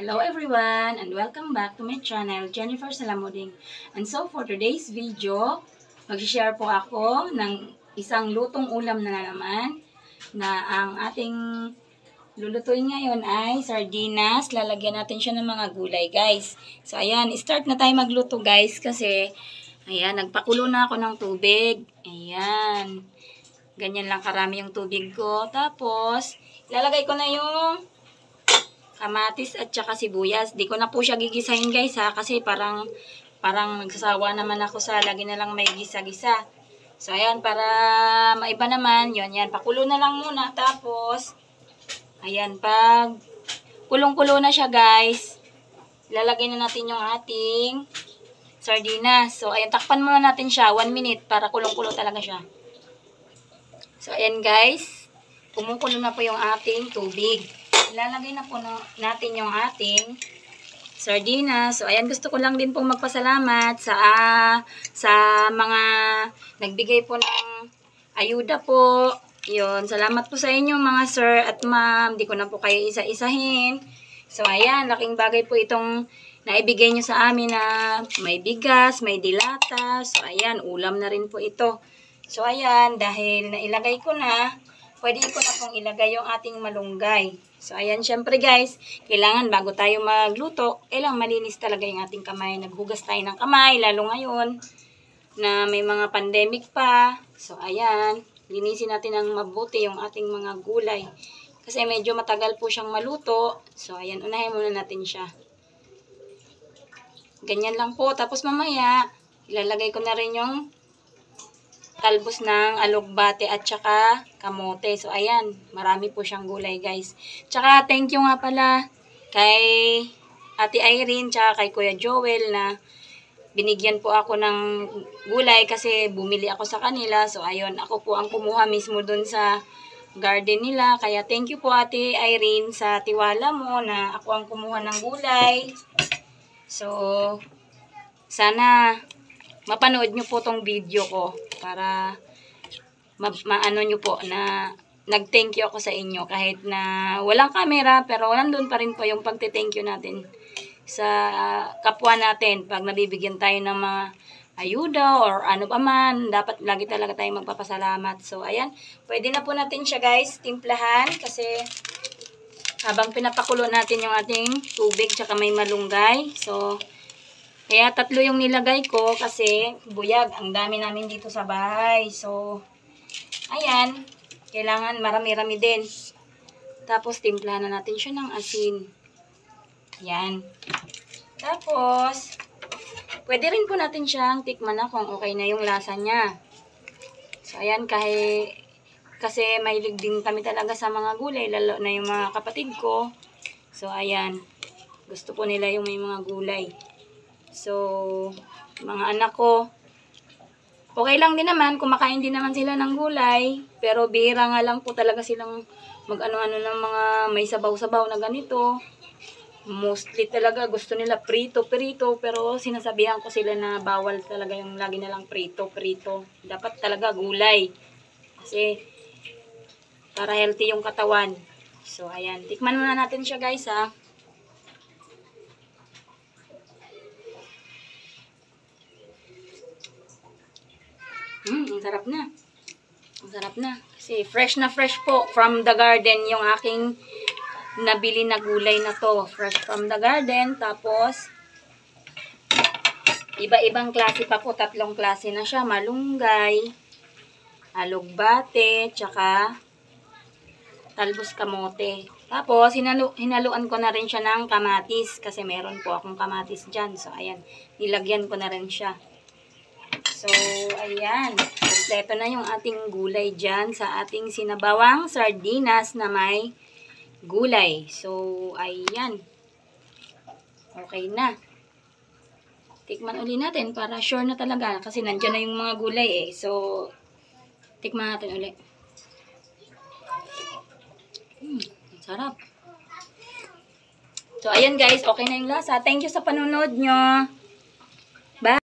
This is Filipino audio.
Hello everyone and welcome back to my channel, Jennifer Salamuding. And so for today's video, mag-share po ako ng isang lutong ulam na naman na ang ating lulutuin ngayon ay sardinas. Lalagyan natin siya ng mga gulay, guys. So ayan, start na tayo magluto, guys, kasi ayan, nagpakulo na ako ng tubig. Ayan. Ganyan lang karami yung tubig ko. Tapos, ilalagay ko na yung kamatis at saka sibuyas. Di ko na po siya gigisahin, guys, ha, kasi parang nagsasawa naman ako sa lagi na lang may gisa-gisa. So ayan, para maiba naman, yan, pakulo na lang muna. Tapos ayan, pag kulong-kulo na siya, guys, ilalagay na natin yung ating sardinas. So ayan, takpan muna natin siya 1 minute para kulong-kulo talaga siya. So ayan, guys, kumukulo na po yung ating tubig. Ilalagay na po natin yung ating sardinas. So, ayan, gusto ko lang din pong magpasalamat sa mga nagbigay po ng ayuda po. Yun, salamat po sa inyo mga sir at ma'am. Di ko na po kayo isa-isahin. So, ayan, laking bagay po itong naibigay nyo sa amin na may bigas, may dilata. So, ayan, ulam na rin po ito. So, ayan, dahil nailagay ko na, pwede ko na pong ilagay yung ating malunggay. So, ayan, syempre guys, kailangan bago tayo magluto, kailangan malinis talaga yung ating kamay. Naghugas tayo ng kamay, lalo ngayon na may mga pandemic pa. So, ayan, linisin natin ng mabuti yung ating mga gulay. Kasi medyo matagal po siyang maluto. So, ayan, unahin muna natin siya. Ganyan lang po. Tapos mamaya, ilalagay ko na rin yung talbos ng alugbate at saka kamote. So, ayan, marami po siyang gulay, guys. Tsaka, thank you nga pala kay Ate Irene tsaka kay Kuya Joel na binigyan po ako ng gulay kasi bumili ako sa kanila. So, ayun, ako po ang kumuha mismo dun sa garden nila. Kaya, thank you po Ate Irene sa tiwala mo na ako ang kumuha ng gulay. So, sana mapanood nyo po tong video ko para maano nyo po na nag-thank you ako sa inyo kahit na walang camera, pero nandun pa rin po yung pagte-thank you natin sa kapwa natin pag nabibigyan tayo ng mga ayuda or ano pa man. Dapat lagi talaga tayo magpapasalamat. So ayan, pwede na po natin siya, guys, timplahan kasi habang pinapakulo natin yung ating tubig tsaka may malunggay. So kaya 3 yung nilagay ko kasi buyag. Ang dami namin dito sa bahay. So, ayan. Kailangan marami-rami din. Tapos, timplahan na natin siya ng asin. Yan. Tapos, pwede rin po natin siyang tikman na kung okay na yung lasa niya. So, ayan. Kasi mahilig din kami talaga sa mga gulay. Lalo na yung mga kapatid ko. So, ayan. Gusto po nila yung may mga gulay. So, mga anak ko, okay lang din naman, kumakain din naman sila ng gulay, pero bihira nga lang po talaga silang mag-ano-ano ng mga may sabaw-sabaw na ganito. Mostly talaga gusto nila prito-prito, pero sinasabihan ko sila na bawal talaga yung lagi na lang prito-prito. Dapat talaga gulay, kasi para healthy yung katawan. So, ayan, tikman muna natin siya, guys, ha. Ang sarap na. Ang sarap na. Kasi fresh na fresh po from the garden yung aking nabili na gulay na to. Fresh from the garden. Tapos, iba-ibang klase pa po. 3 klase na siya. Malunggay, alugbate, tsaka talbos kamote. Tapos, hinaluan ko na rin siya ng kamatis. Kasi meron po akong kamatis dyan. So, ayan. Nilagyan ko na rin siya. So, ayan. Kompleto na yung ating gulay dyan sa ating sinabawang sardinas na may gulay. So, ayan. Okay na. Tikman uli natin para sure na talaga. Kasi nandyan na yung mga gulay eh. So, tikman natin uli. Sarap. So, ayan guys. Okay na yung lasa. Thank you sa panunod nyo.